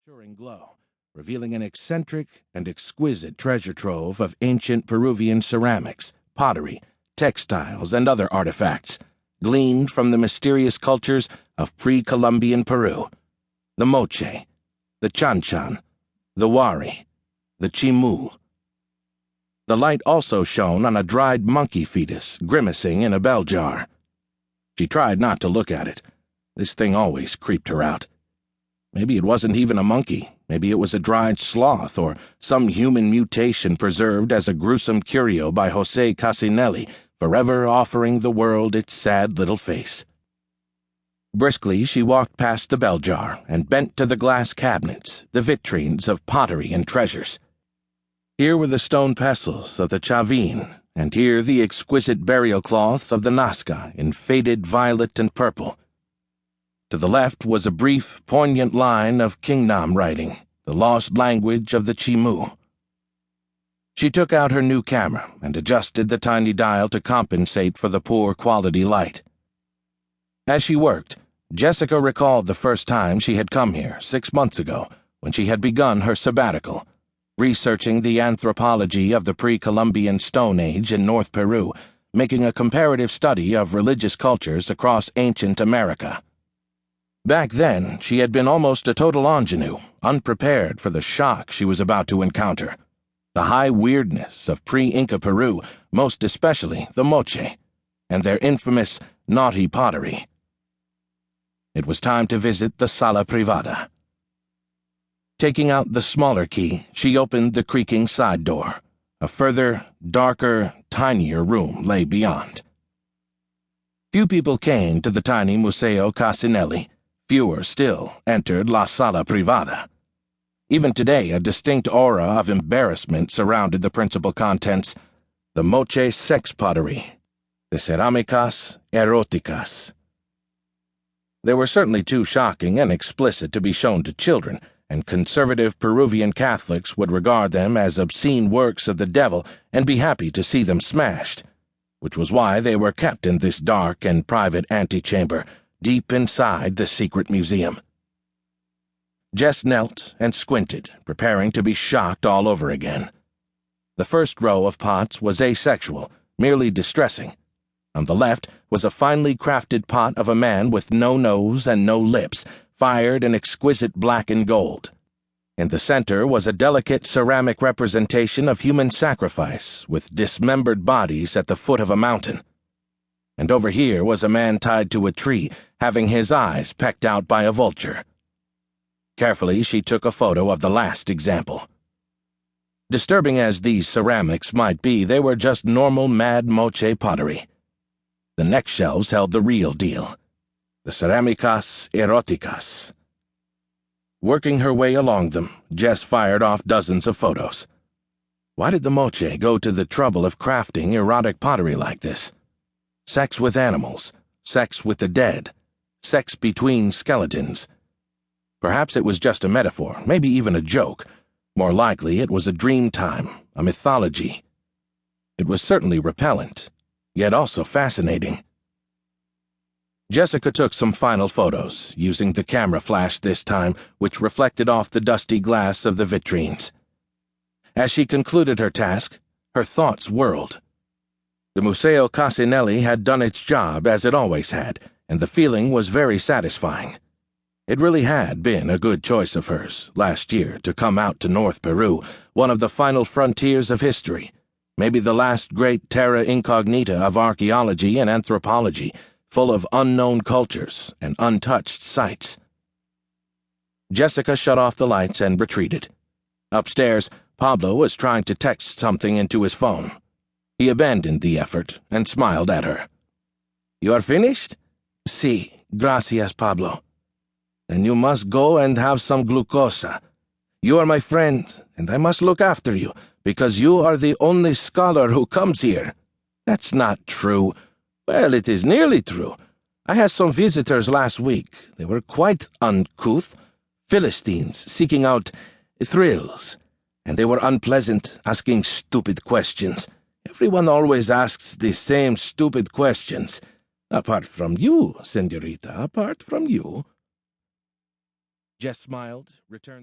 reassuring glow, revealing an eccentric and exquisite treasure trove of ancient Peruvian ceramics, pottery, textiles, and other artifacts, gleaned from the mysterious cultures of pre-Columbian Peru: the Moche, the Chanchan, the Wari, the Chimu. The light also shone on a dried monkey fetus grimacing in a bell jar. She tried not to look at it. This thing always creeped her out. Maybe it wasn't even a monkey. Maybe it was a dried sloth or some human mutation preserved as a gruesome curio by Jose Casinelli, forever offering the world its sad little face. Briskly, she walked past the bell jar and bent to the glass cabinets, the vitrines of pottery and treasures. Here were the stone pestles of the Chavin, and here the exquisite burial cloths of the Nazca in faded violet and purple. To the left was a brief, poignant line of Kingnam writing, the lost language of the Chimu. She took out her new camera and adjusted the tiny dial to compensate for the poor quality light. As she worked, Jessica recalled the first time she had come here 6 months ago, when she had begun her sabbatical, researching the anthropology of the pre-Columbian Stone Age in North Peru, making a comparative study of religious cultures across ancient America. Back then, she had been almost a total ingenue, unprepared for the shock she was about to encounter: the high weirdness of pre-Inca Peru, most especially the Moche, and their infamous naughty pottery. It was time to visit the Sala Privada. Taking out the smaller key, she opened the creaking side door. A further, darker, tinier room lay beyond. Few people came to the tiny Museo Casinelli. Fewer still entered La Sala Privada. Even today, a distinct aura of embarrassment surrounded the principal contents: the Moche sex pottery, the Ceramicas Eroticas. They were certainly too shocking and explicit to be shown to children, and conservative Peruvian Catholics would regard them as obscene works of the devil and be happy to see them smashed, which was why they were kept in this dark and private antechamber, deep inside the secret museum. Jess knelt and squinted, preparing to be shocked all over again. The first row of pots was asexual, merely distressing. On the left was a finely crafted pot of a man with no nose and no lips, fired in exquisite black and gold. In the center was a delicate ceramic representation of human sacrifice, with dismembered bodies at the foot of a mountain. And over here was a man tied to a tree, having his eyes pecked out by a vulture. Carefully, she took a photo of the last example. Disturbing as these ceramics might be, they were just normal Mad Moche pottery. The next shelves held the real deal: the Ceramicas Eroticas. Working her way along them, Jess fired off dozens of photos. Why did the Moche go to the trouble of crafting erotic pottery like this? Sex with animals, sex with the dead, sex between skeletons. Perhaps it was just a metaphor, maybe even a joke. More likely it was a dream time, a mythology. It was certainly repellent, yet also fascinating. Jessica took some final photos, using the camera flash this time, which reflected off the dusty glass of the vitrines. As she concluded her task, her thoughts whirled. The Museo Casinelli had done its job as it always had, and the feeling was very satisfying. It really had been a good choice of hers, last year, to come out to North Peru, one of the final frontiers of history, maybe the last great terra incognita of archaeology and anthropology, full of unknown cultures and untouched sites. Jessica shut off the lights and retreated. Upstairs, Pablo was trying to text something into his phone. He abandoned the effort and smiled at her. "You are finished?" "Sí, gracias, Pablo." "Then you must go and have some glucosa. You are my friend, and I must look after you, because you are the only scholar who comes here." "That's not true." "Well, it is nearly true. I had some visitors last week. They were quite uncouth, Philistines seeking out thrills, and they were unpleasant, asking stupid questions. Everyone always asks the same stupid questions. Apart from you, senorita, apart from you." Jess smiled, returned the